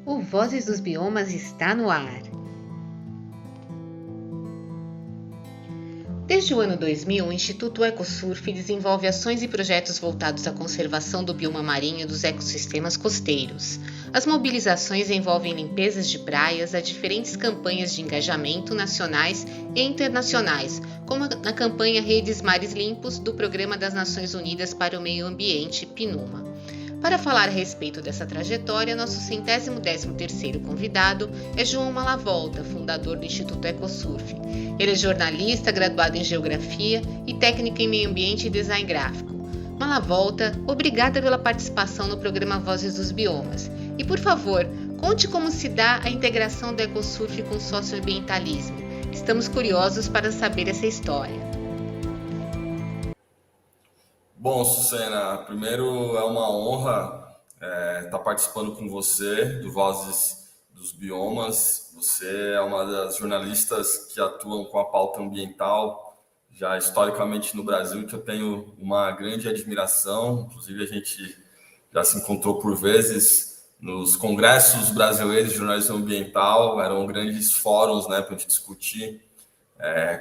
O Vozes dos Biomas está no ar. Desde o ano 2000, o Instituto EcoSurf desenvolve ações e projetos voltados à conservação do bioma marinho e dos ecossistemas costeiros. As mobilizações envolvem limpezas de praias a diferentes campanhas de engajamento nacionais e internacionais, como na campanha Redes Mares Limpos do Programa das Nações Unidas para o Meio Ambiente, PNUMA. Para falar a respeito dessa trajetória, nosso 113º convidado é João Malavolta, fundador do Instituto EcoSurf. Ele é jornalista, graduado em Geografia e técnico em Meio Ambiente e Design Gráfico. Malavolta, obrigada pela participação no programa Vozes dos Biomas. E, por favor, conte como se dá a integração do EcoSurf com o socioambientalismo. Estamos curiosos para saber essa história. Bom, Sucena, primeiro é uma honra estar participando com você do Vozes dos Biomas. Você é uma das jornalistas que atuam com a pauta ambiental já historicamente no Brasil, que eu tenho uma grande admiração. Inclusive, a gente já se encontrou por vezes nos congressos brasileiros de jornalismo ambiental. Eram grandes fóruns, né, para a gente discutir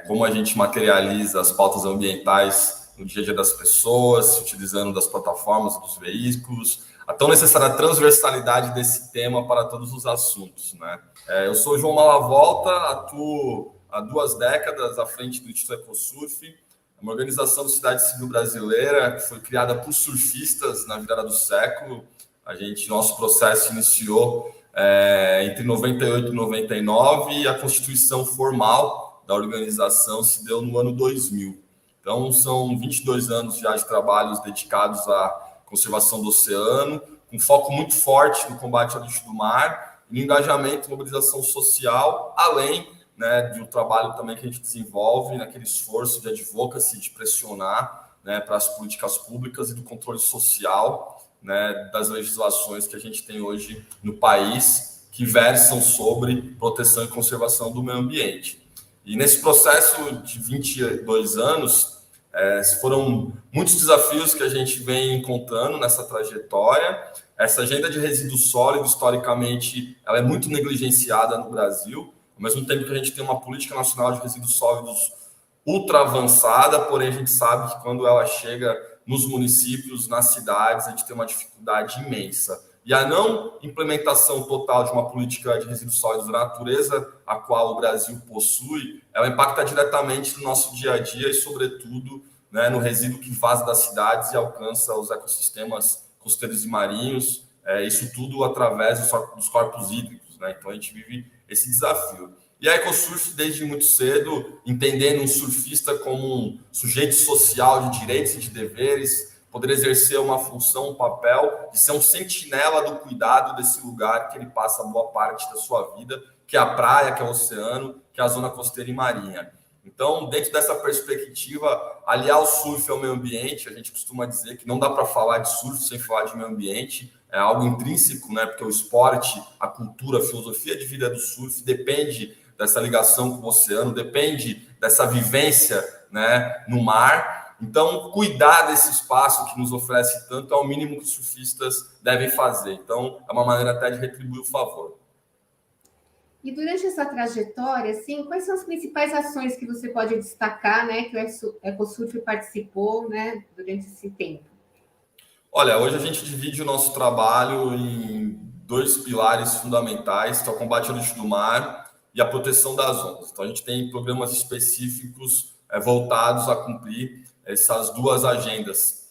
como a gente materializa as pautas ambientais no dia a dia das pessoas, utilizando das plataformas, dos veículos, a tão necessária transversalidade desse tema para todos os assuntos, né? Eu sou João Malavolta, atuo há 2 décadas à frente do Instituto EcoSurf, uma organização da sociedade civil brasileira que foi criada por surfistas na virada do século. Nosso processo iniciou entre 98 e 99 e a constituição formal da organização se deu no ano 2000. Então, são 22 anos já de trabalhos dedicados à conservação do oceano, com foco muito forte no combate ao lixo do mar, no engajamento e mobilização social, além, né, do trabalho também que a gente desenvolve naquele esforço de advocacy, de pressionar, né, para as políticas públicas e do controle social, né, das legislações que a gente tem hoje no país, que versam sobre proteção e conservação do meio ambiente. E nesse processo de 22 anos, foram muitos desafios que a gente vem encontrando nessa trajetória. Essa agenda de resíduos sólidos, historicamente, ela é muito negligenciada no Brasil, ao mesmo tempo que a gente tem uma política nacional de resíduos sólidos ultra avançada, porém a gente sabe que quando ela chega nos municípios, nas cidades, a gente tem uma dificuldade imensa. E a não implementação total de uma política de resíduos sólidos da natureza, a qual o Brasil possui, ela impacta diretamente no nosso dia a dia e, sobretudo, né, no resíduo que vaza das cidades e alcança os ecossistemas costeiros e marinhos, isso tudo através dos corpos hídricos, né? Então, a gente vive esse desafio. E a EcoSurf, desde muito cedo, entendendo um surfista como um sujeito social de direitos e de deveres, poder exercer uma função, um papel de ser um sentinela do cuidado desse lugar que ele passa boa parte da sua vida, que é a praia, que é o oceano, que é a zona costeira e marinha. Então, dentro dessa perspectiva, aliar o surf ao meio ambiente, a gente costuma dizer que não dá para falar de surf sem falar de meio ambiente, é algo intrínseco, né? Porque o esporte, a cultura, a filosofia de vida do surf depende dessa ligação com o oceano, depende dessa vivência, né, no mar. Então, cuidar desse espaço que nos oferece tanto é o mínimo que os surfistas devem fazer. Então, é uma maneira até de retribuir o favor. E durante essa trajetória, assim, quais são as principais ações que você pode destacar, né, que o EcoSurf participou, né, durante esse tempo? Olha, hoje a gente divide o nosso trabalho em 2 pilares fundamentais, que é o combate ao lixo do mar e a proteção das ondas. Então, a gente tem programas específicos voltados a cumprir essas 2 agendas.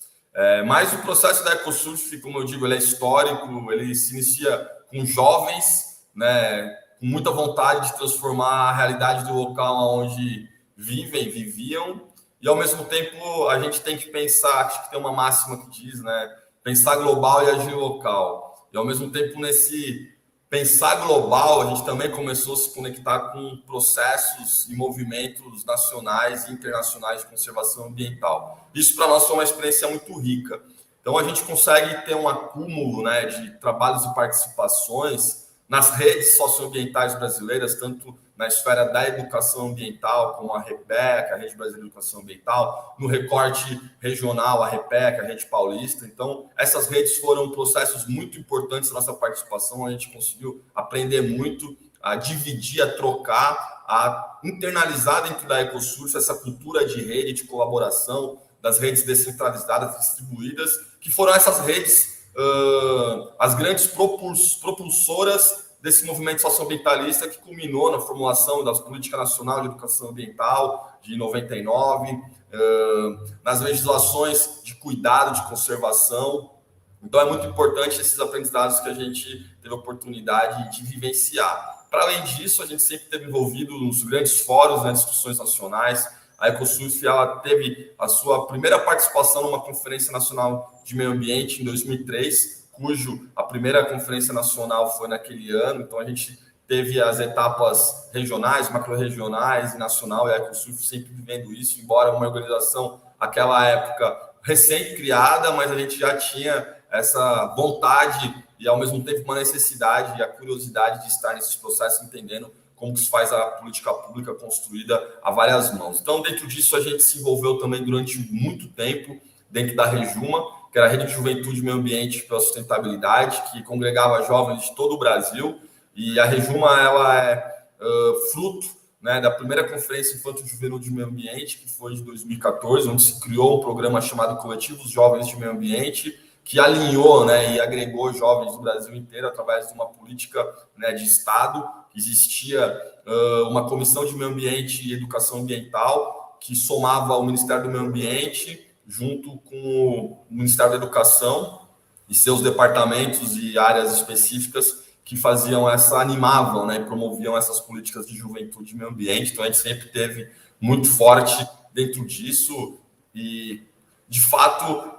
Mas o processo da EcoSurf, como eu digo, ele é histórico, ele se inicia com jovens, né, com muita vontade de transformar a realidade do local onde viviam, e ao mesmo tempo a gente tem que pensar, acho que tem uma máxima que diz, né, pensar global e agir local. E ao mesmo tempo nesse pensar global, a gente também começou a se conectar com processos e movimentos nacionais e internacionais de conservação ambiental. Isso para nós foi uma experiência muito rica. Então a gente consegue ter um acúmulo, né, de trabalhos e participações nas redes socioambientais brasileiras, tanto na esfera da educação ambiental, como a REPEC, a Rede Brasileira de Educação Ambiental, no recorte regional, a REPEC, a Rede Paulista. Então, essas redes foram processos muito importantes na nossa participação, a gente conseguiu aprender muito, a dividir, a trocar, a internalizar dentro da EcoSurf essa cultura de rede, de colaboração, das redes descentralizadas, distribuídas, que foram essas redes, as grandes propulsoras desse movimento socioambientalista que culminou na formulação da Política Nacional de Educação Ambiental de 99, nas legislações de cuidado, de conservação. Então, é muito importante esses aprendizados que a gente teve a oportunidade de vivenciar. Para além disso, a gente sempre esteve envolvido nos grandes fóruns, nas discussões nacionais. A EcoSurf ela teve a sua primeira participação numa Conferência Nacional de Meio Ambiente em 2003, cujo a primeira Conferência Nacional foi naquele ano. Então, a gente teve as etapas regionais, macro-regionais e nacional, e a EcoSurf sempre vivendo isso, embora uma organização, naquela época, recém-criada, mas a gente já tinha essa vontade e, ao mesmo tempo, uma necessidade e a curiosidade de estar nesses processos, entendendo como se faz a política pública construída a várias mãos. Então, dentro disso, a gente se envolveu também durante muito tempo dentro da Rejuma, que era a Rede de Juventude e Meio Ambiente pela Sustentabilidade, que congregava jovens de todo o Brasil. E a Rejuma ela é fruto, né, da primeira Conferência Infanto-Juvenil de Meio Ambiente, que foi de 2014, onde se criou um programa chamado Coletivos Jovens de Meio Ambiente, que alinhou, né, e agregou jovens do Brasil inteiro através de uma política, né, de Estado. Existia uma comissão de meio ambiente e educação ambiental que somava o Ministério do Meio Ambiente junto com o Ministério da Educação e seus departamentos e áreas específicas que animavam, né, e promoviam essas políticas de juventude e meio ambiente. Então, a gente sempre teve muito forte dentro disso e, de fato,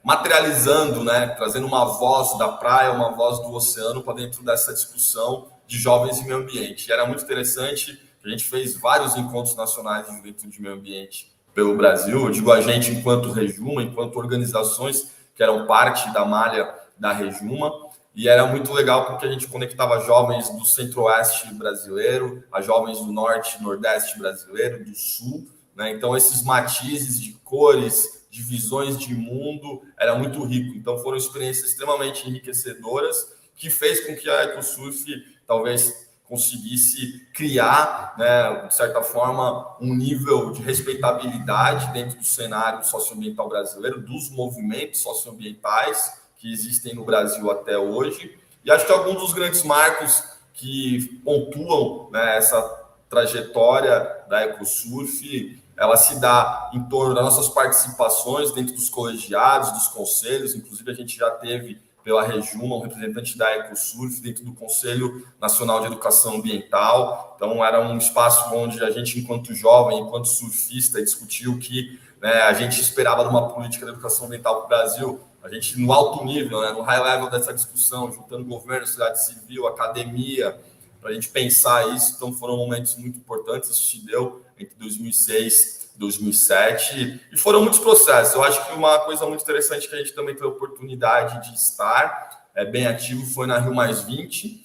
materializando, né, trazendo uma voz da praia, uma voz do oceano para dentro dessa discussão de jovens e meio ambiente. E era muito interessante, a gente fez vários encontros nacionais de juventude e meio ambiente pelo Brasil. Eu digo a gente enquanto Rejuma, enquanto organizações que eram parte da malha da Rejuma, e era muito legal porque a gente conectava jovens do centro-oeste brasileiro, a jovens do norte e nordeste brasileiro, do sul, né? Então, esses matizes de cores, de visões de mundo, era muito rico. Então, foram experiências extremamente enriquecedoras que fez com que a EcoSurf talvez conseguisse criar, né, de certa forma, um nível de respeitabilidade dentro do cenário socioambiental brasileiro, dos movimentos socioambientais que existem no Brasil até hoje. E acho que alguns dos grandes marcos que pontuam, né, essa trajetória da EcoSurf, ela se dá em torno das nossas participações dentro dos colegiados, dos conselhos. Inclusive, a gente já teve, pela Rejuma, um representante da EcoSurf dentro do Conselho Nacional de Educação Ambiental. Então, era um espaço onde a gente, enquanto jovem, enquanto surfista, discutiu que, né, a gente esperava de uma política de educação ambiental para o Brasil. A gente, no alto nível, né, no high level dessa discussão, juntando governo, sociedade civil, academia, para a gente pensar isso. Então, foram momentos muito importantes. Isso se deu entre 2006 e 2007, e foram muitos processos. Eu acho que uma coisa muito interessante que a gente também teve a oportunidade de estar bem ativo foi na Rio+20,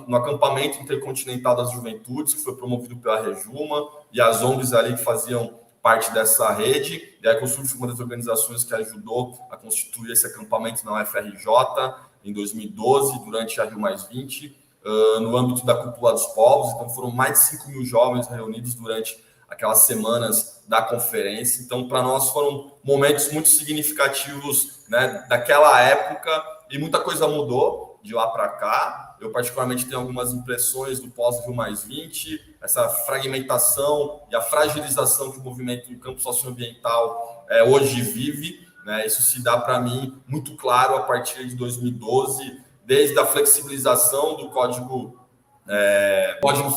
no acampamento intercontinental das juventudes, que foi promovido pela Rejuma, e as ONGs ali que faziam parte dessa rede. E a EcoSurf foi uma das organizações que ajudou a constituir esse acampamento na UFRJ em 2012, durante a Rio+20, no âmbito da Cúpula dos Povos. Então, foram mais de 5 mil jovens reunidos durante aquelas semanas da conferência. Então, para nós, foram momentos muito significativos, né, daquela época, e muita coisa mudou de lá para cá. Eu, particularmente, tenho algumas impressões do pós-Rio+20, essa fragmentação e a fragilização que o movimento no campo socioambiental hoje vive, né? Isso se dá para mim muito claro a partir de 2012, desde a flexibilização do Código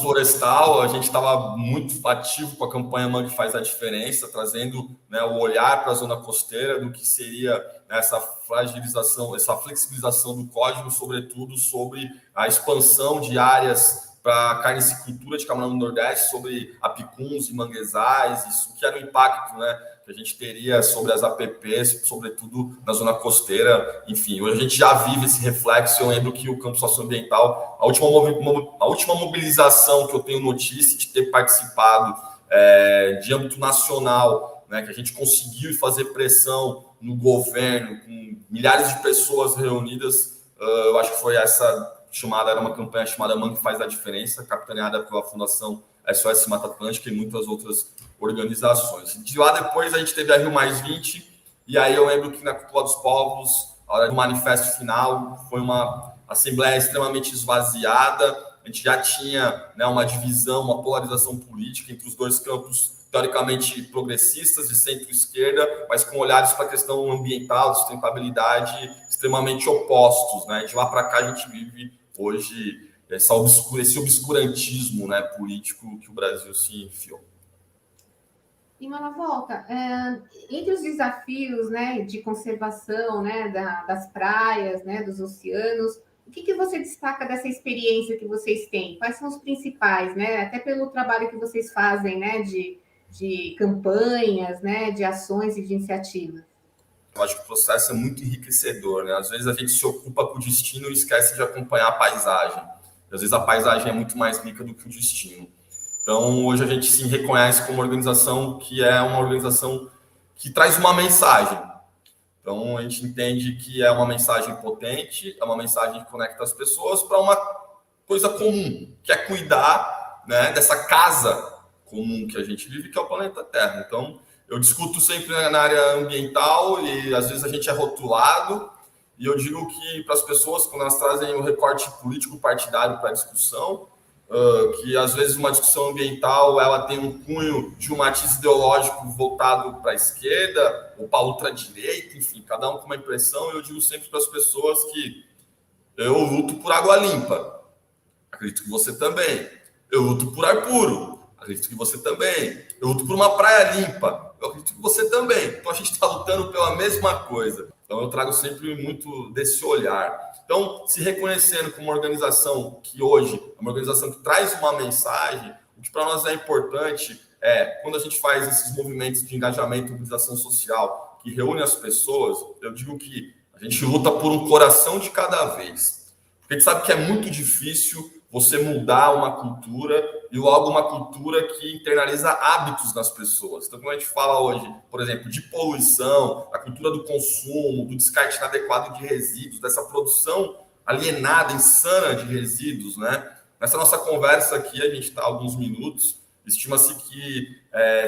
Florestal. A gente estava muito ativo com a campanha Mangue Faz a Diferença, trazendo, né, o olhar para a zona costeira do que seria essa fragilização, essa flexibilização do código, sobretudo sobre a expansão de áreas para carnicicultura de camarão no Nordeste, sobre apicuns e manguezais, isso que era o impacto, né, que a gente teria sobre as APPs, sobretudo na zona costeira. Enfim, hoje a gente já vive esse reflexo. Eu lembro que o campo socioambiental, a última mobilização que eu tenho notícia de ter participado de âmbito nacional, né, que a gente conseguiu fazer pressão no governo, com milhares de pessoas reunidas, eu acho que foi era uma campanha chamada Mangue Faz a Diferença, capitaneada pela Fundação SOS Mata Atlântica e muitas outras organizações. De lá depois a gente teve a Rio+20, e aí eu lembro que na Cúpula dos Povos, a hora do manifesto final, foi uma assembleia extremamente esvaziada. A gente já tinha, né, uma divisão, uma polarização política entre os dois campos teoricamente progressistas, de centro-esquerda, mas com olhares para a questão ambiental, de sustentabilidade, extremamente opostos, né? De lá para cá a gente vive hoje esse obscurantismo, né, político que o Brasil se enfiou. E uma volta, entre os desafios, né, de conservação, né, das praias, né, dos oceanos, o que você destaca dessa experiência que vocês têm? Quais são os principais, né? Até pelo trabalho que vocês fazem, né, de campanhas, né, de ações e de iniciativas. Eu acho que o processo é muito enriquecedor, né? Às vezes a gente se ocupa com o destino e esquece de acompanhar a paisagem. Às vezes a paisagem é muito mais rica do que o destino. Então, hoje a gente se reconhece como uma organização que é uma organização que traz uma mensagem. Então, a gente entende que é uma mensagem potente, é uma mensagem que conecta as pessoas para uma coisa comum, que é cuidar, né, dessa casa comum que a gente vive, que é o planeta Terra. Então, eu discuto sempre na área ambiental e, às vezes, a gente é rotulado. E eu digo que, para as pessoas, quando elas trazem o recorte político-partidário para a discussão, que às vezes uma discussão ambiental ela tem um cunho de um matiz ideológico voltado para a esquerda ou para a ultradireita, enfim, cada um com uma impressão. E eu digo sempre para as pessoas que eu luto por água limpa, acredito que você também. Eu luto por ar puro, acredito que você também. Eu luto por uma praia limpa, eu acredito que você também. Então a gente está lutando pela mesma coisa. Então eu trago sempre muito desse olhar. Então, se reconhecendo como uma organização que hoje é uma organização que traz uma mensagem, o que para nós é importante é, quando a gente faz esses movimentos de engajamento e mobilização social, que reúne as pessoas, eu digo que a gente luta por um coração de cada vez. Porque a gente sabe que é muito difícil você mudar uma cultura e logo uma cultura que internaliza hábitos nas pessoas. Então, quando a gente fala hoje, por exemplo, de poluição, a cultura do consumo, do descarte inadequado de resíduos, dessa produção alienada, insana de resíduos, né? Nessa nossa conversa aqui, a gente está há alguns minutos, estima-se que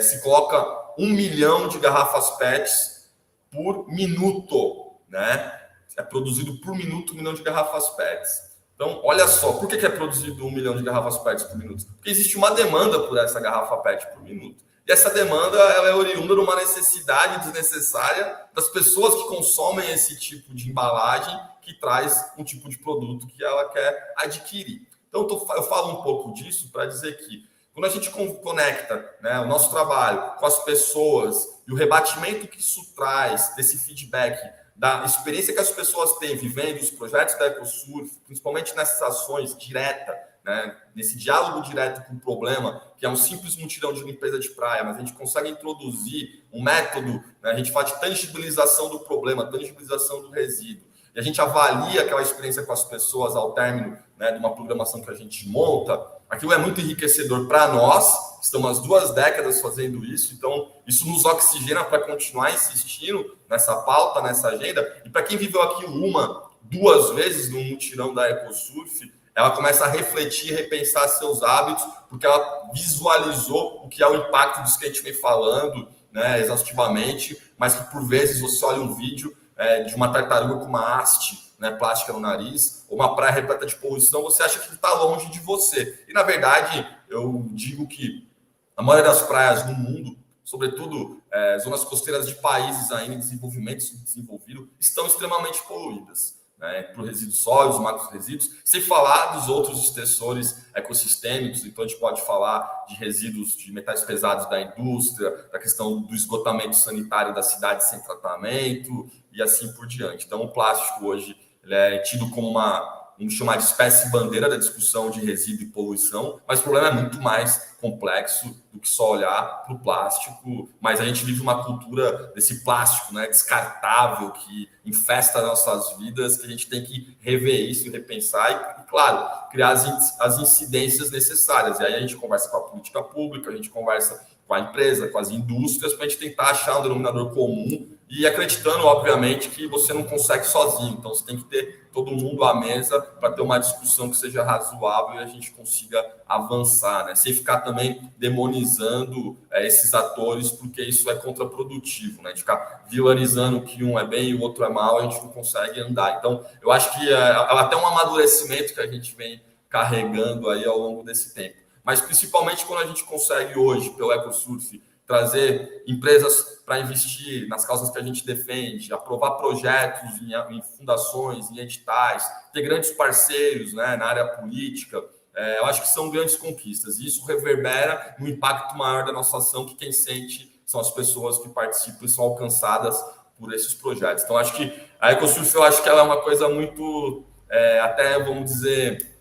se coloca 1 milhão de garrafas PETs por minuto, né? É produzido por minuto 1 milhão de garrafas PETs. Então, olha só, por que é produzido 1 milhão de garrafas PET por minuto? Porque existe uma demanda por essa garrafa PET por minuto. E essa demanda ela é oriunda de uma necessidade desnecessária das pessoas que consomem esse tipo de embalagem que traz um tipo de produto que ela quer adquirir. Então, eu falo um pouco disso para dizer que quando a gente conecta, né, o nosso trabalho com as pessoas e o rebatimento que isso traz, desse feedback, da experiência que as pessoas têm vivendo os projetos da EcoSurf, principalmente nessas ações diretas, né, nesse diálogo direto com o problema, que é um simples mutirão de limpeza de praia, mas a gente consegue introduzir um método, né, a gente faz de tangibilização do problema, tangibilização do resíduo, e a gente avalia aquela experiência com as pessoas ao término, né, de uma programação que a gente monta. Aquilo é muito enriquecedor para nós, estamos há 2 décadas fazendo isso, então isso nos oxigena para continuar insistindo nessa pauta, nessa agenda, e para quem viveu aquilo 1, 2 vezes no mutirão da EcoSurf, ela começa a refletir e repensar seus hábitos, porque ela visualizou o que é o impacto disso que a gente vem falando, né, exaustivamente, mas que por vezes você olha um vídeo de uma tartaruga com uma haste, né, plástica no nariz, ou uma praia repleta de poluição, você acha que está longe de você. E, na verdade, eu digo que a maioria das praias no mundo, sobretudo zonas costeiras de países ainda em desenvolvimento, subdesenvolvido, estão extremamente poluídas, né, por resíduos sólidos, macro-resíduos, sem falar dos outros estressores ecossistêmicos. Então, a gente pode falar de resíduos de metais pesados da indústria, da questão do esgotamento sanitário da cidade sem tratamento, e assim por diante. Então, o plástico hoje ele é tido como vamos chamar de espécie bandeira da discussão de resíduo e poluição, mas o problema é muito mais complexo do que só olhar para o plástico. Mas a gente vive uma cultura desse plástico, né, descartável, que infesta nossas vidas, que a gente tem que rever isso, repensar e claro, criar as incidências necessárias. E aí a gente conversa com a política pública, a gente conversa com a empresa, com as indústrias, para a gente tentar achar um denominador comum e acreditando, obviamente, que você não consegue sozinho. Então, você tem que ter todo mundo à mesa para ter uma discussão que seja razoável e a gente consiga avançar, né? Sem ficar também demonizando esses atores, porque isso é contraprodutivo, né? De ficar vilanizando que um é bem e o outro é mal, a gente não consegue andar. Então, eu acho que é até um amadurecimento que a gente vem carregando aí ao longo desse tempo. Mas principalmente quando a gente consegue hoje, pelo EcoSurf, trazer empresas para investir nas causas que a gente defende, aprovar projetos em fundações, em editais, ter grandes parceiros, né, na área política, eu acho que são grandes conquistas. E isso reverbera no impacto maior da nossa ação, que quem sente são as pessoas que participam e são alcançadas por esses projetos. Então, acho que a EcoSurf, eu acho que ela é uma coisa muito, até, vamos dizer,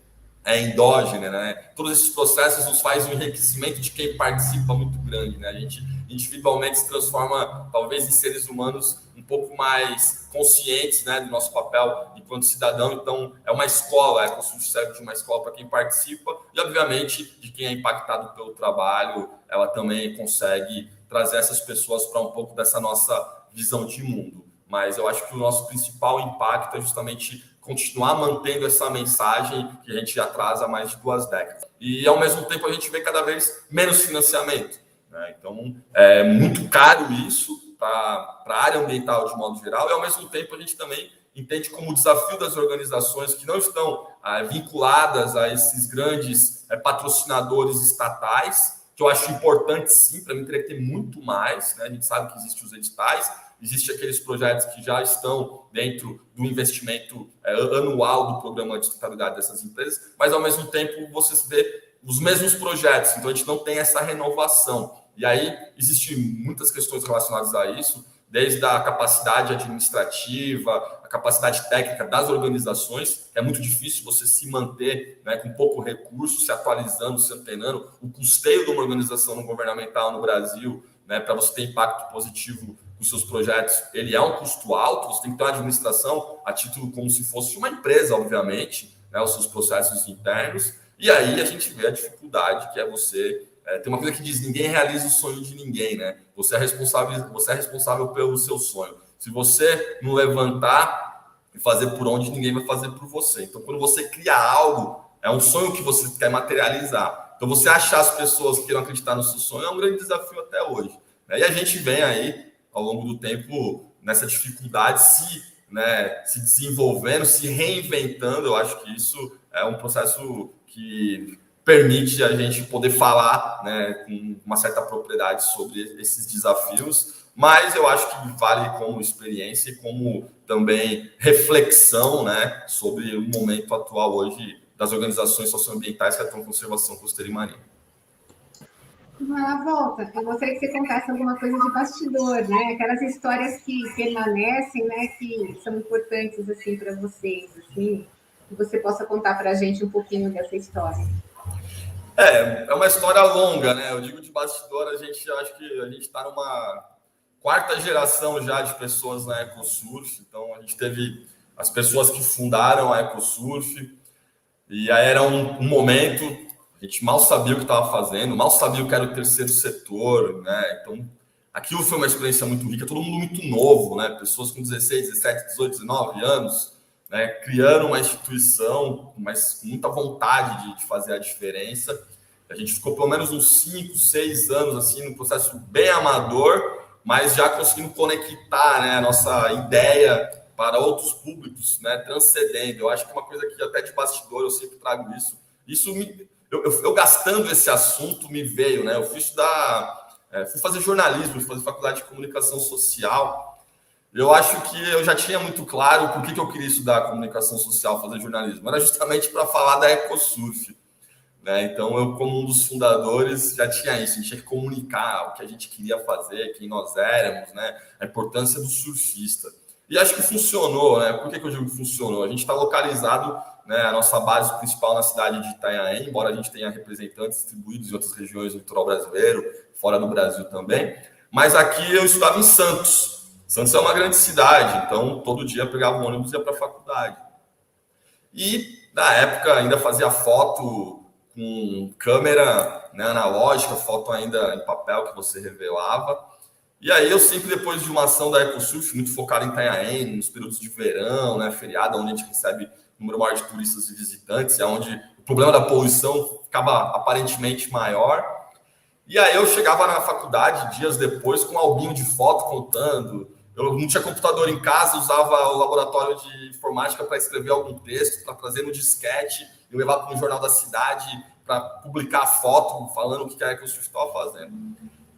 endógena, né? Todos esses processos nos faz um enriquecimento de quem participa muito grande, né? A gente individualmente se transforma, talvez, em seres humanos um pouco mais conscientes, né, do nosso papel enquanto cidadão. Então, é uma escola, a EcoSurf serve de uma escola para quem participa e, obviamente, de quem é impactado pelo trabalho, ela também consegue trazer essas pessoas para um pouco dessa nossa visão de mundo. Mas eu acho que o nosso principal impacto é justamente continuar mantendo essa mensagem que a gente já traz há mais de 2 décadas. E, ao mesmo tempo, a gente vê cada vez menos financiamento, né? Então, é muito caro isso para a área ambiental de modo geral e, ao mesmo tempo, a gente também entende como desafio das organizações que não estão vinculadas a esses grandes patrocinadores estatais, que eu acho importante, sim, para mim teria que ter muito mais, né? A gente sabe que existem os editais, existem aqueles projetos que já estão dentro do investimento anual do programa de sustentabilidade dessas empresas, mas, ao mesmo tempo, você vê os mesmos projetos, então a gente não tem essa renovação. E aí, existem muitas questões relacionadas a isso, desde a capacidade administrativa, a capacidade técnica das organizações. É muito difícil você se manter, né, com pouco recurso, se atualizando, se antenando. O custeio de uma organização não governamental no Brasil, né, para você ter impacto positivo os seus projetos, ele é um custo alto, você tem que ter uma administração a título como se fosse uma empresa, obviamente, né, os seus processos internos, e aí a gente vê a dificuldade que é você... tem uma coisa que diz, ninguém realiza o sonho de ninguém, né? Você é responsável pelo seu sonho. Se você não levantar e fazer por onde, ninguém vai fazer por você. Então, quando você cria algo, é um sonho que você quer materializar. Então, você achar as pessoas que queiram acreditar no seu sonho é um grande desafio até hoje, né? E a gente vem aí, ao longo do tempo, nessa dificuldade, se desenvolvendo, se reinventando. Eu acho que isso é um processo que permite a gente poder falar, né, com uma certa propriedade sobre esses desafios, mas eu acho que vale como experiência e como também reflexão, né, sobre o momento atual hoje das organizações socioambientais que atuam em conservação costeira e marinha. Na volta, eu gostaria que você contasse alguma coisa de bastidor, né? Aquelas histórias que permanecem, né? Que são importantes assim para vocês, assim, que você possa contar para a gente um pouquinho dessa história. É uma história longa, né? Eu digo de bastidor, acho que a gente está numa 4ª geração já de pessoas na EcoSurf. Então, a gente teve as pessoas que fundaram a EcoSurf, e aí era um momento. A gente mal sabia o que estava fazendo, mal sabia o que era o terceiro setor, né? Então, aquilo foi uma experiência muito rica, todo mundo muito novo, né? Pessoas com 16, 17, 18, 19 anos, né? Criando uma instituição, mas com muita vontade de fazer a diferença. A gente ficou pelo menos uns 5, 6 anos assim, num processo bem amador, mas já conseguindo conectar, né, a nossa ideia para outros públicos, né? Transcendendo. Eu acho que uma coisa que até de bastidor eu sempre trago isso. Eu gastando esse assunto me veio, né? Eu fui fazer jornalismo, fui fazer faculdade de comunicação social. Eu acho que eu já tinha muito claro por que eu queria estudar comunicação social, fazer jornalismo. Era justamente para falar da EcoSurf, né? Então, eu, como um dos fundadores, já tinha isso. A gente tinha que comunicar o que a gente queria fazer, quem nós éramos, né? A importância do surfista. E acho que funcionou, né? Por que eu digo que funcionou? A gente está localizado, né, a nossa base principal na cidade de Itanhaém, embora a gente tenha representantes distribuídos em outras regiões do litoral brasileiro, fora do Brasil também. Mas aqui eu estudava em Santos. Santos é uma grande cidade, então todo dia eu pegava um ônibus e ia para a faculdade. E na época ainda fazia foto com câmera, né, analógica, foto ainda em papel que você revelava. E aí eu sempre, depois de uma ação da EcoSurf, muito focada em Itanhaém, nos períodos de verão, né, feriado, onde a gente recebe um número maior de turistas e visitantes, e onde o problema da poluição ficava aparentemente maior. E aí eu chegava na faculdade, dias depois, com um albinho de foto contando. Eu não tinha computador em casa, usava o laboratório de informática para escrever algum texto, para trazer no disquete e levar para um jornal da cidade para publicar a foto, falando o que a EcoSurf estava fazendo.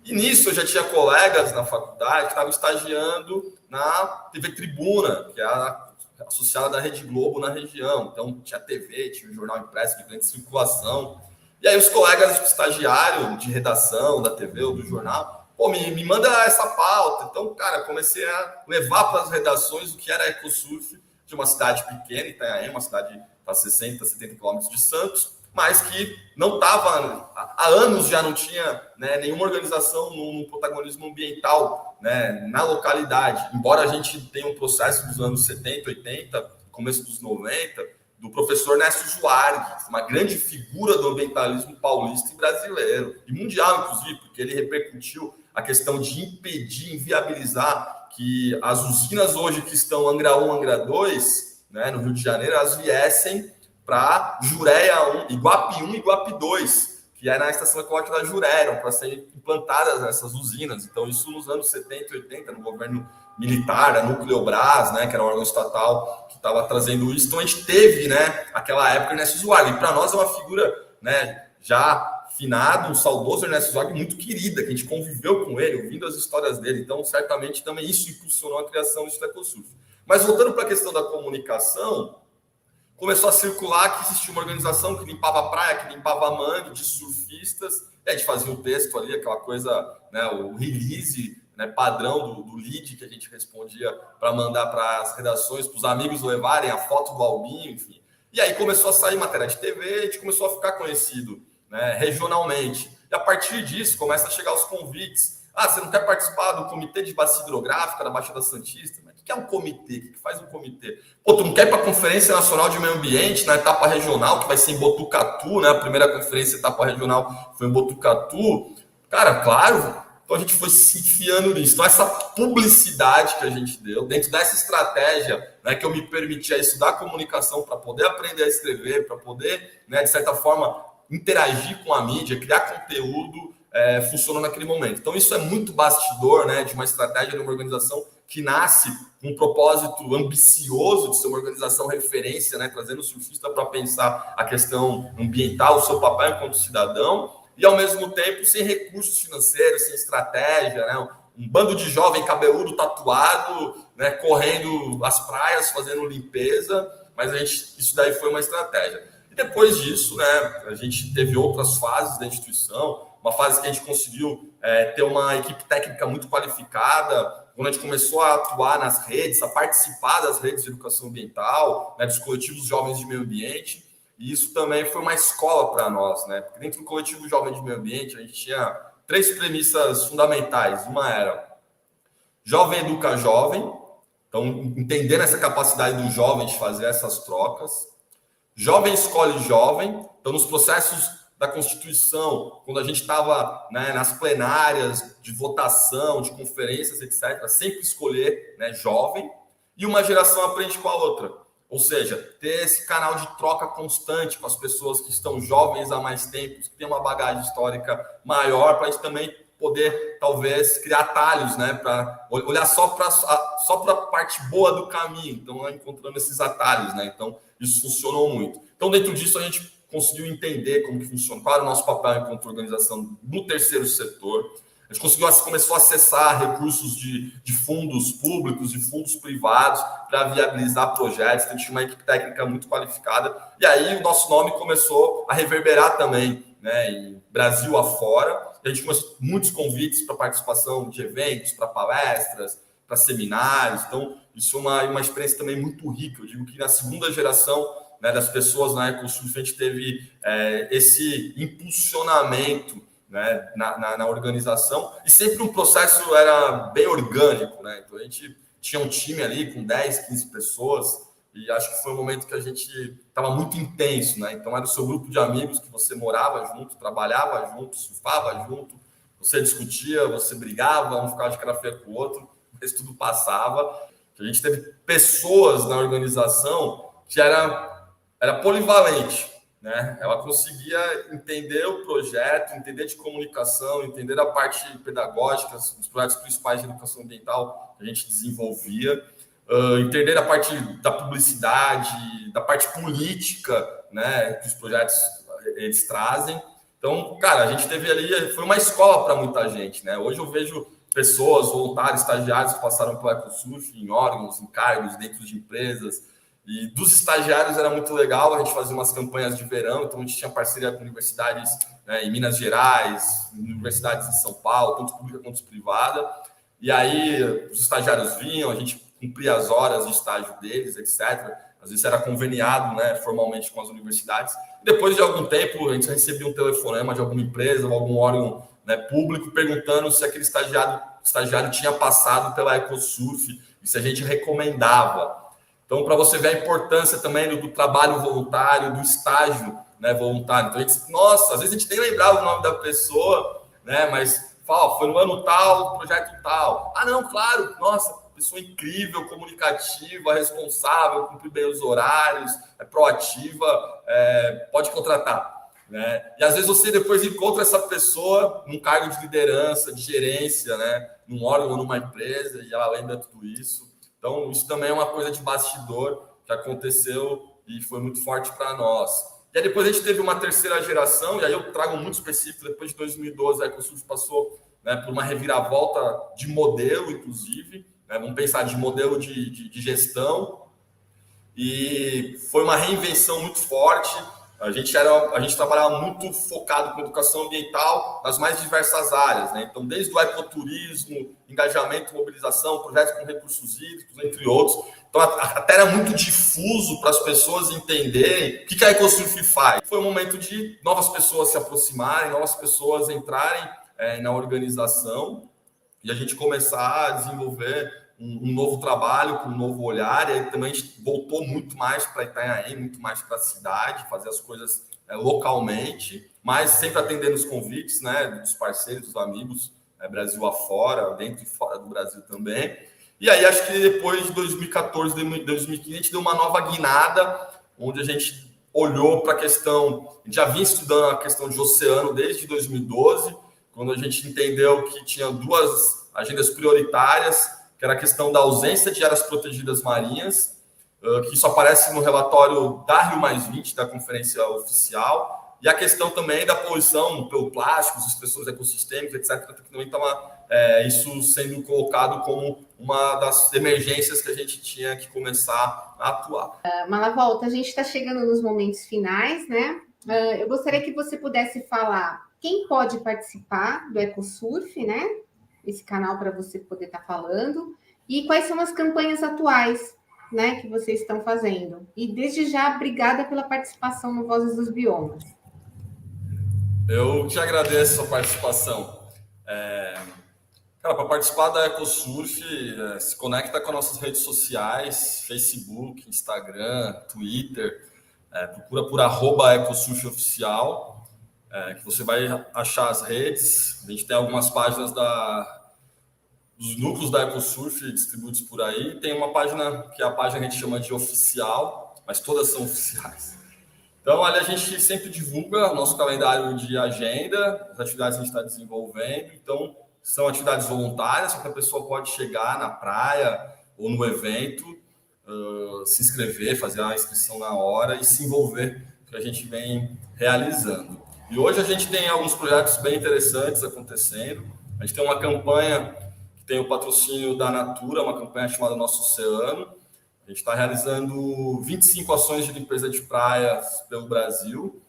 E nisso eu já tinha colegas na faculdade que estavam estagiando na TV Tribuna, que é a associada da Rede Globo na região. Então tinha TV, tinha um jornal impresso de grande circulação. E aí os colegas de estagiário de redação da TV ou do jornal, pô, me manda essa pauta. Então, cara, comecei a levar para as redações o que era a EcoSurf de uma cidade pequena, Itanhaém, uma cidade a 60, 70 quilômetros de Santos, mas que não estava, há anos já não tinha, né, nenhuma organização no protagonismo ambiental, né, na localidade. Embora a gente tenha um processo dos anos 70, 80, começo dos 90, do professor Nécio Juarg, uma grande figura do ambientalismo paulista e brasileiro, e mundial, inclusive, porque ele repercutiu a questão de impedir, inviabilizar que as usinas hoje que estão Angra 1, Angra 2, né, no Rio de Janeiro, elas viessem para Jureia 1, Iguape 1 e Iguape 2, que é na estação ecológica da Jureia, para serem implantadas essas usinas. Então, isso nos anos 70 e 80, no governo militar, a Nucleobras, né, que era um órgão estatal que estava trazendo isso. Então, a gente teve, né, aquela época, Ernesto Zuardi. E para nós é uma figura, né, já finado, um saudoso Ernesto Zuardi, muito querida, que a gente conviveu com ele, ouvindo as histórias dele. Então, certamente, também isso impulsionou a criação do EcoSurf. Mas, voltando para a questão da comunicação, começou a circular que existia uma organização que limpava a praia, que limpava a mangue de surfistas, e a gente fazia um texto ali, aquela coisa, né, o release, né, padrão do lead que a gente respondia para mandar para as redações, para os amigos levarem a foto do albinho, enfim. E aí começou a sair matéria de TV, a gente começou a ficar conhecido, né, regionalmente. E a partir disso, começa a chegar os convites. Ah, você não quer participar do Comitê de Bacia Hidrográfica da Baixada Santista? Mas o que é um comitê? O que faz um comitê? Pô, tu não quer ir para a Conferência Nacional de Meio Ambiente, na etapa regional, que vai ser em Botucatu, né? A primeira conferência etapa regional foi em Botucatu. Cara, claro. Então a gente foi se enfiando nisso. Então essa publicidade que a gente deu, dentro dessa estratégia, né, que eu me permitia estudar comunicação para poder aprender a escrever, para poder, né, de certa forma, interagir com a mídia, criar conteúdo, funcionou naquele momento. Então isso é muito bastidor, né, de uma estratégia de uma organização que nasce com um propósito ambicioso de ser uma organização referência, né, trazendo o surfista para pensar a questão ambiental, o seu papel enquanto cidadão, e ao mesmo tempo sem recursos financeiros, sem estratégia, né? Um bando de jovem cabeludo tatuado, né, correndo as praias, fazendo limpeza, mas isso daí foi uma estratégia. E depois disso, né, a gente teve outras fases da instituição, uma fase que a gente conseguiu ter uma equipe técnica muito qualificada, quando a gente começou a atuar nas redes, a participar das redes de educação ambiental, né, dos coletivos jovens de meio ambiente. E isso também foi uma escola para nós, né? Porque dentro do coletivo Jovem de Meio Ambiente, a gente tinha 3 premissas fundamentais. Uma era jovem educa jovem, então entendendo essa capacidade do jovem de fazer essas trocas. Jovem escolhe jovem, então nos processos da Constituição, quando a gente estava, né, nas plenárias de votação, de conferências, etc., sempre escolher, né, jovem, e uma geração aprende com a outra. Ou seja, ter esse canal de troca constante com as pessoas que estão jovens há mais tempo, que têm uma bagagem histórica maior, para a gente também poder, talvez, criar atalhos, né? Para olhar só para a parte boa do caminho. Então, encontrando esses atalhos, né? Então, isso funcionou muito. Então, dentro disso, a gente conseguiu entender como que funciona, qual era o nosso papel enquanto organização no terceiro setor. A gente começou a acessar recursos de fundos públicos, de fundos privados, para viabilizar projetos. Então, a gente tinha uma equipe técnica muito qualificada. E aí, o nosso nome começou a reverberar também, né, em Brasil afora. A gente começou muitos convites para participação de eventos, para palestras, para seminários. Então, isso é uma experiência também muito rica. Eu digo que na segunda geração, né, das pessoas na EcoSurf, a gente teve esse impulsionamento, né, na organização, e sempre um processo era bem orgânico, né? Então a gente tinha um time ali com 10, 15 pessoas, e acho que foi um momento que a gente estava muito intenso, né? Então era o seu grupo de amigos que você morava junto, trabalhava junto, surfava junto, você discutia, você brigava, um ficava de cara feia com o outro, mas tudo passava. A gente teve pessoas na organização que era polivalente, né? Ela conseguia entender o projeto, entender de comunicação, entender a parte pedagógica, os projetos principais de educação ambiental que a gente desenvolvia, entender a parte da publicidade, da parte política, né, que os projetos eles trazem. Então, cara, a gente teve ali, foi uma escola para muita gente, né? Hoje eu vejo pessoas, voluntários, estagiários que passaram pelo EcoSurf em órgãos, em cargos, dentro de empresas. E dos estagiários era muito legal, a gente fazia umas campanhas de verão, então a gente tinha parceria com universidades, né, em Minas Gerais, universidades em São Paulo, tanto pública quanto privada. E aí os estagiários vinham, a gente cumpria as horas de estágio deles, etc. Às vezes era conveniado, né, formalmente com as universidades. E depois de algum tempo, a gente recebia um telefonema de alguma empresa ou algum órgão, né, público perguntando se aquele estagiário tinha passado pela EcoSurf e se a gente recomendava. Então, para você ver a importância também do trabalho voluntário, do estágio, né, voluntário. Então, a gente, nossa, às vezes a gente nem lembrava o nome da pessoa, né, mas fala, foi no ano tal, projeto tal. Ah, não, claro, nossa, pessoa incrível, comunicativa, responsável, cumpre bem os horários, é proativa, pode contratar. Né? E às vezes você depois encontra essa pessoa num cargo de liderança, de gerência, né, num órgão ou numa empresa, e ela lembra tudo isso. Então, isso também é uma coisa de bastidor que aconteceu e foi muito forte para nós. E aí depois a gente teve uma terceira geração, e aí eu trago muito específico, depois de 2012, a EcoSurf passou, né, por uma reviravolta de modelo, inclusive, né, vamos pensar de modelo de gestão, e foi uma reinvenção muito forte. A gente trabalhava muito focado com educação ambiental nas mais diversas áreas, né? Então, desde o ecoturismo, engajamento, mobilização, projetos com recursos hídricos, entre outros. Então, até era muito difuso para as pessoas entenderem o que a EcoSurf faz. Foi um momento de novas pessoas se aproximarem, novas pessoas entrarem na organização e a gente começar a desenvolver um novo trabalho, com um novo olhar, e aí também a gente voltou muito mais para Itanhaém, muito mais para a cidade, fazer as coisas localmente, mas sempre atendendo os convites, né, dos parceiros, dos amigos, Brasil afora, dentro e fora do Brasil também. E aí acho que depois de 2014, 2015, a gente deu uma nova guinada, onde a gente olhou para a questão, a gente já vinha estudando a questão de oceano desde 2012, quando a gente entendeu que tinha duas agendas prioritárias, que era a questão da ausência de áreas protegidas marinhas, que isso aparece no relatório da Rio+20, da conferência oficial, e a questão também da poluição pelo plástico, expressões ecossistêmicas, etc., que também estava isso sendo colocado como uma das emergências que a gente tinha que começar a atuar. Malavolta, a gente está chegando nos momentos finais, né? Eu gostaria que você pudesse falar quem pode participar do EcoSurf, né? Esse canal para você poder estar falando, e quais são as campanhas atuais, né, que vocês estão fazendo. E desde já, obrigada pela participação no Vozes dos Biomas. Eu te agradeço a participação. Cara, para participar da EcoSurf, se conecta com as nossas redes sociais, Facebook, Instagram, Twitter, procura por @EcoSurfOficial, que você vai achar as redes. A gente tem algumas páginas dos núcleos da EcoSurf distribuídos por aí. Tem uma página que é a página que a gente chama de oficial, mas todas são oficiais. Então, ali a gente sempre divulga nosso calendário de agenda, as atividades que a gente está desenvolvendo. Então, são atividades voluntárias, só que a pessoa pode chegar na praia ou no evento, se inscrever, fazer a inscrição na hora e se envolver que a gente vem realizando. E hoje a gente tem alguns projetos bem interessantes acontecendo. A gente tem uma campanha que tem o patrocínio da Natura, uma campanha chamada Nosso Oceano. A gente está realizando 25 ações de limpeza de praias pelo Brasil.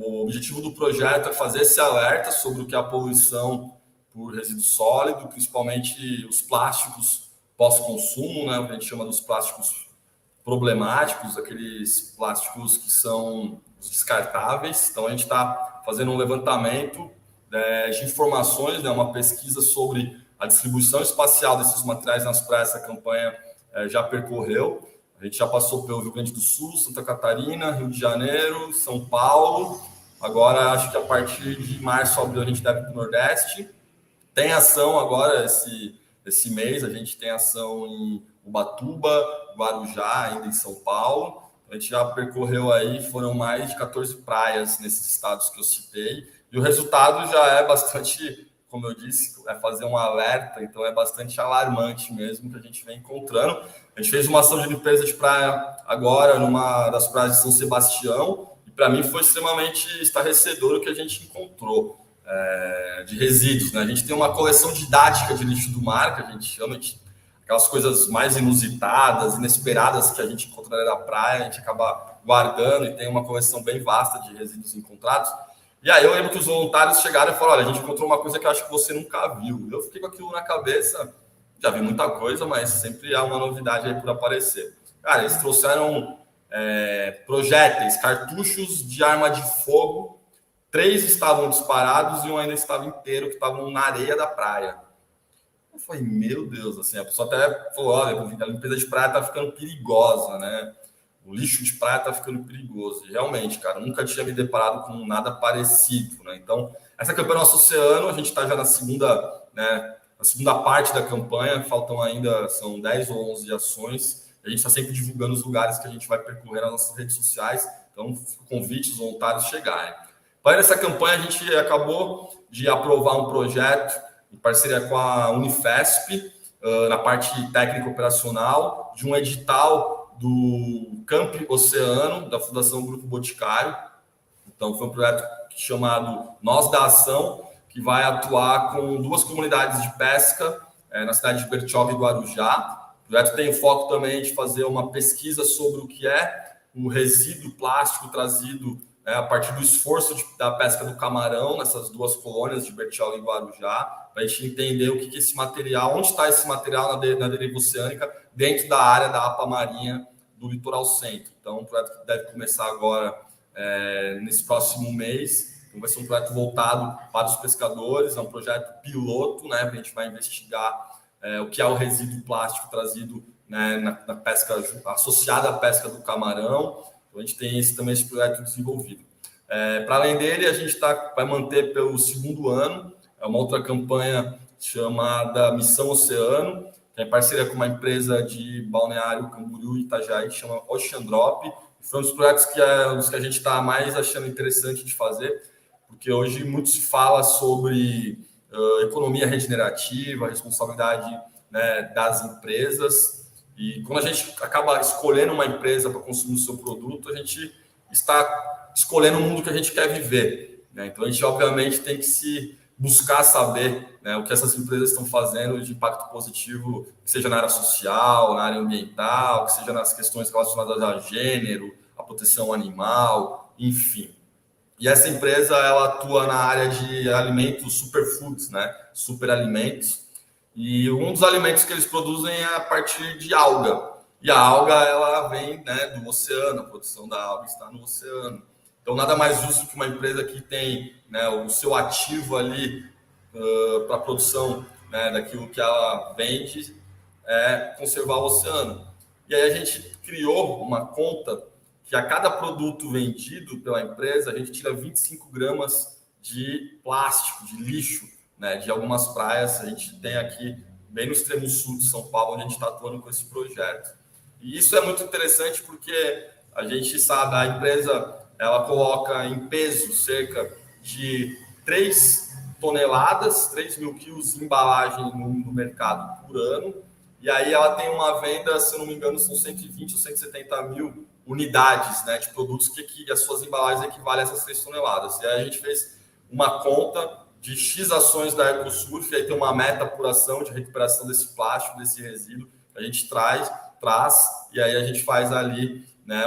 O objetivo do projeto é fazer esse alerta sobre o que é a poluição por resíduo sólido, principalmente os plásticos pós-consumo, né, o que a gente chama dos plásticos problemáticos, aqueles plásticos que são os descartáveis. Então, a gente está fazendo um levantamento de informações, né, uma pesquisa sobre a distribuição espacial desses materiais nas praias. Essa campanha já percorreu. A gente já passou pelo Rio Grande do Sul, Santa Catarina, Rio de Janeiro, São Paulo. Agora, acho que a partir de março, abril, a gente deve ir para o Nordeste. Tem ação agora, esse mês, a gente tem ação em Ubatuba, Guarujá, ainda em São Paulo. A gente já percorreu aí, foram mais de 14 praias nesses estados que eu citei. E o resultado já é bastante, como eu disse, é fazer um alerta, então é bastante alarmante mesmo que a gente vem encontrando. A gente fez uma ação de limpeza de praia agora, numa das praias de São Sebastião, e para mim foi extremamente estarrecedor o que a gente encontrou de resíduos, né? A gente tem uma coleção didática de lixo do mar, que a gente chama de aquelas coisas mais inusitadas, inesperadas que a gente encontra na praia, a gente acaba guardando e tem uma coleção bem vasta de resíduos encontrados. E aí eu lembro que os voluntários chegaram e falaram: olha, a gente encontrou uma coisa que eu acho que você nunca viu. Eu fiquei com aquilo na cabeça, já vi muita coisa, mas sempre há uma novidade aí por aparecer. Cara, eles trouxeram projéteis, cartuchos de arma de fogo. 3 estavam disparados e um ainda estava inteiro, que estavam na areia da praia. Eu falei, meu Deus, assim, a pessoa até falou: olha, a limpeza de praia tá ficando perigosa, né? O lixo de praia tá ficando perigoso. E realmente, cara, nunca tinha me deparado com nada parecido, né? Então, essa campanha Nosso Oceano, a gente está já na segunda, né, na segunda parte da campanha, faltam ainda, são 10 ou 11 ações. A gente está sempre divulgando os lugares que a gente vai percorrer nas nossas redes sociais, então convite os voluntários chegarem. Para essa campanha, a gente acabou de aprovar um projeto em parceria com a Unifesp, na parte técnica operacional, de um edital do Camp Oceano, da Fundação Grupo Boticário. Então, foi um projeto chamado Nós da Ação, que vai atuar com 2 comunidades de pesca na cidade de Bertioga e Guarujá. O projeto tem o foco também de fazer uma pesquisa sobre o que é o resíduo plástico trazido a partir do esforço da pesca do camarão nessas 2 colônias de Bertioga e Guarujá, para a gente entender o que esse material, onde está esse material na deriva oceânica, dentro da área da APA Marinha do Litoral Centro. Então, um projeto que deve começar agora, nesse próximo mês. Então, vai ser um projeto voltado para os pescadores, é um projeto piloto, né? A gente vai investigar o que é o resíduo plástico trazido, né, na pesca, associado à pesca do camarão. Então, a gente tem esse projeto desenvolvido. Para além dele, a gente vai manter pelo 2º ano uma outra campanha chamada Missão Oceano, que é em parceria com uma empresa de Balneário Camboriú e Itajaí, que chama Ocean Drop. Foi um dos projetos que a gente está mais achando interessante de fazer, porque hoje muito se fala sobre economia regenerativa, responsabilidade, né, das empresas. E quando a gente acaba escolhendo uma empresa para consumir o seu produto, a gente está escolhendo o mundo que a gente quer viver, né? Então, a gente, obviamente, tem que buscar saber, né, o que essas empresas estão fazendo de impacto positivo, que seja na área social, na área ambiental, que seja nas questões relacionadas a gênero, a proteção animal, enfim. E essa empresa, ela atua na área de alimentos superfoods, né, superalimentos. E um dos alimentos que eles produzem é a partir de alga. E a alga, ela vem, né, do oceano, a produção da alga está no oceano. Então, nada mais justo que uma empresa que tem, né, o seu ativo ali para a produção, né, daquilo que ela vende, conservar o oceano. E aí a gente criou uma conta que a cada produto vendido pela empresa, a gente tira 25 gramas de plástico, de lixo, né, de algumas praias. A gente tem aqui, bem no extremo sul de São Paulo, onde a gente está atuando com esse projeto. E isso é muito interessante porque a gente sabe, a empresa, ela coloca em peso cerca de 3 toneladas, 3 mil quilos de embalagem no mercado por ano. E aí ela tem uma venda, se eu não me engano, são 120 ou 170 mil unidades, né, de produtos que as suas embalagens equivalem a essas 3 toneladas. E aí a gente fez uma conta de X ações da EcoSurf, e aí tem uma meta por ação de recuperação desse plástico, desse resíduo, que a gente traz, e aí a gente faz ali, né,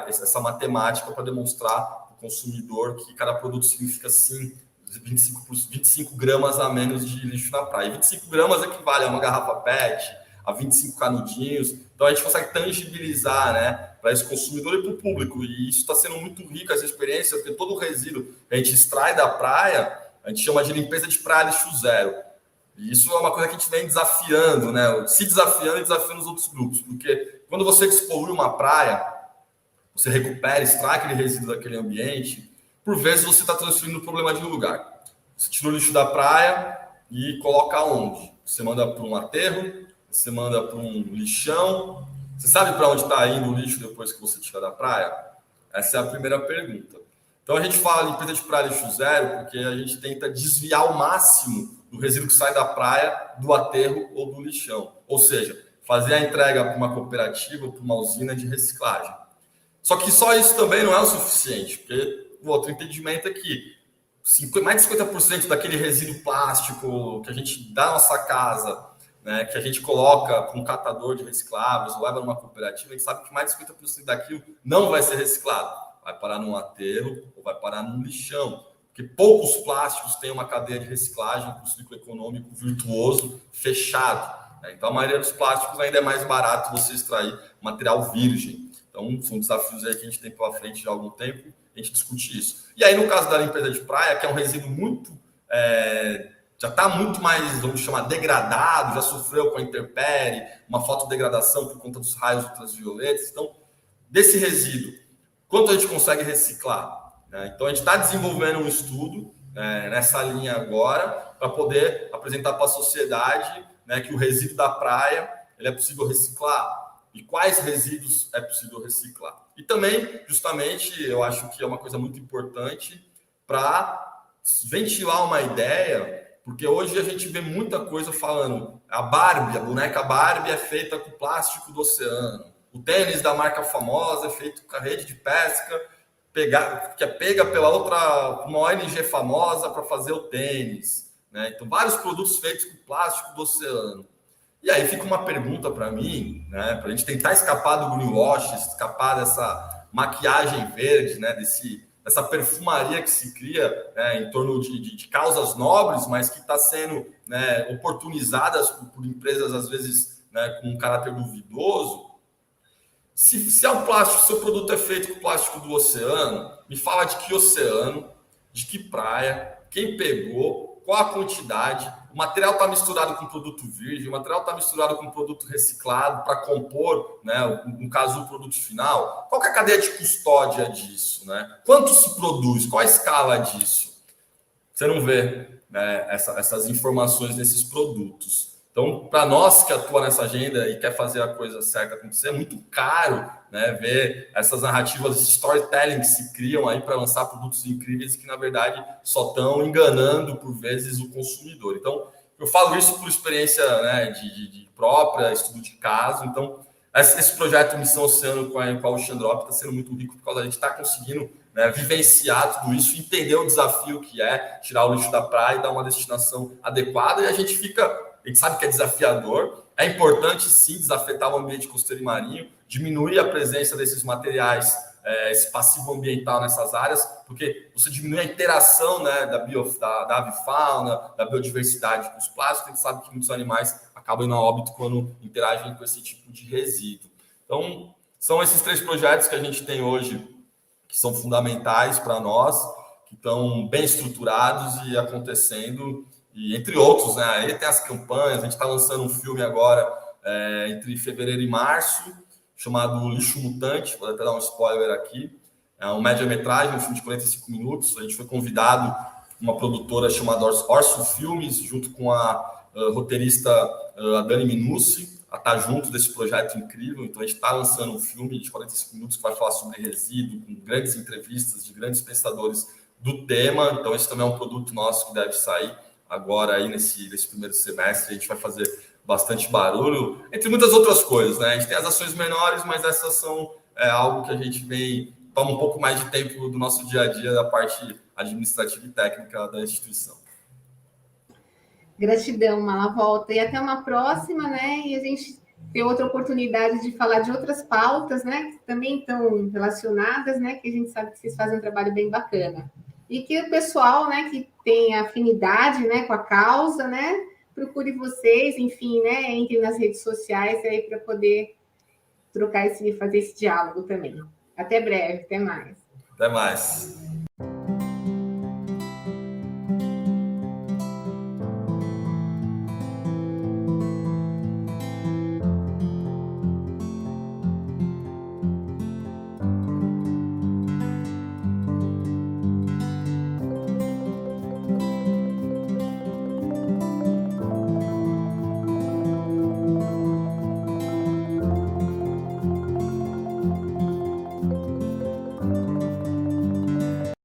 essa matemática para demonstrar para o consumidor que cada produto significa, sim, 25 gramas a menos de lixo na praia. E 25 gramas equivale a uma garrafa PET, a 25 canudinhos. Então a gente consegue tangibilizar, né, para esse consumidor e para o público. E isso está sendo muito rico, essa experiência, porque todo o resíduo que a gente extrai da praia, a gente chama de limpeza de praia lixo zero. E isso é uma coisa que a gente vem desafiando, né? Se desafiando e desafiando os outros grupos. Porque quando você despolui uma praia, você recupera, extrai aquele resíduo daquele ambiente, por vezes você está transferindo o problema de um lugar. Você tira o lixo da praia e coloca onde? Você manda para um aterro, você manda para um lixão. Você sabe para onde está indo o lixo depois que você tira da praia? Essa é a primeira pergunta. Então a gente fala limpeza de praia lixo zero porque a gente tenta desviar o máximo do resíduo que sai da praia, do aterro ou do lixão. Ou seja, fazer a entrega para uma cooperativa, para uma usina de reciclagem. Só que só isso também não é o suficiente, porque o outro entendimento é que mais de 50% daquele resíduo plástico que a gente dá na nossa casa, né, que a gente coloca com um catador de recicláveis ou leva numa cooperativa, a gente sabe que mais de 50% daquilo não vai ser reciclado. Vai parar num aterro ou vai parar num lixão. Porque poucos plásticos têm uma cadeia de reciclagem com ciclo econômico virtuoso fechado. Né? Então, a maioria dos plásticos ainda é mais barato você extrair material virgem. Então, são desafios aí que a gente tem pela frente já há algum tempo, a gente discute isso. E aí, no caso da limpeza de praia, que é um resíduo muito... já está muito mais, vamos chamar, degradado, já sofreu com a intempérie, uma fotodegradação por conta dos raios ultravioletas. Então, desse resíduo, quanto a gente consegue reciclar? Então, a gente está desenvolvendo um estudo nessa linha agora para poder apresentar para a sociedade, né, que o resíduo da praia ele é possível reciclar e quais resíduos é possível reciclar. E também, justamente, eu acho que é uma coisa muito importante para ventilar uma ideia, porque hoje a gente vê muita coisa falando a Barbie, a boneca Barbie é feita com plástico do oceano, o tênis da marca famosa é feito com a rede de pesca, que é pega pela uma ONG famosa para fazer o tênis, né? Então, vários produtos feitos com plástico do oceano. E aí fica uma pergunta para mim, né? Para a gente tentar escapar do greenwash, escapar dessa maquiagem verde, né? Dessa perfumaria que se cria, né? Em torno de causas nobres, mas que está sendo, né, oportunizadas por empresas, às vezes, né, com um caráter duvidoso. Se é um plástico, seu produto é feito com plástico do oceano, me fala de que oceano, de que praia, quem pegou, qual a quantidade, o material está misturado com produto virgem, o material está misturado com produto reciclado para compor, né, no caso, o produto final. Qual que é a cadeia de custódia disso? Né? Quanto se produz? Qual a escala disso? Você não vê, né, essas informações desses produtos. Então, para nós que atua nessa agenda e quer fazer a coisa certa acontecer, é muito caro, né, ver essas narrativas, esse storytelling que se criam aí para lançar produtos incríveis que, na verdade, só estão enganando, por vezes, o consumidor. Então, eu falo isso por experiência, né, de própria, estudo de caso. Então, esse projeto Missão Oceano com a Ocean Drop está sendo muito rico, porque a gente está conseguindo, né, vivenciar tudo isso, entender o desafio que é tirar o lixo da praia e dar uma destinação adequada, e a gente sabe que é desafiador, é importante sim desafetar o ambiente costeiro e marinho, diminuir a presença desses materiais, esse passivo ambiental nessas áreas, porque você diminui a interação, né, da avifauna, da biodiversidade com os plásticos. A gente sabe que muitos animais acabam indo a óbito quando interagem com esse tipo de resíduo. Então, são esses 3 projetos que a gente tem hoje que são fundamentais para nós, que estão bem estruturados e acontecendo. E entre outros, né? Aí tem as campanhas, a gente está lançando um filme agora entre fevereiro e março, chamado Lixo Mutante, vou até dar um spoiler aqui. É um média-metragem, um filme de 45 minutos. A gente foi convidado uma produtora chamada Orso Filmes, junto com a roteirista a Dani Minucci, a estar junto desse projeto incrível. Então, a gente está lançando um filme de 45 minutos que vai falar sobre resíduo, com grandes entrevistas de grandes pensadores do tema. Então, esse também é um produto nosso que deve sair agora aí nesse primeiro semestre. A gente vai fazer bastante barulho, entre muitas outras coisas, né? A gente tem as ações menores, mas essas são algo que a gente toma um pouco mais de tempo do nosso dia a dia, da parte administrativa e técnica da instituição. Gratidão, Malavolta. E até uma próxima, né? E a gente ter outra oportunidade de falar de outras pautas, né? Que também estão relacionadas, né? Que a gente sabe que vocês fazem um trabalho bem bacana. E que o pessoal, né, que tem afinidade, né, com a causa, né, procure vocês, enfim, né? Entre nas redes sociais aí para poder fazer esse diálogo também. Até breve, até mais. Até mais.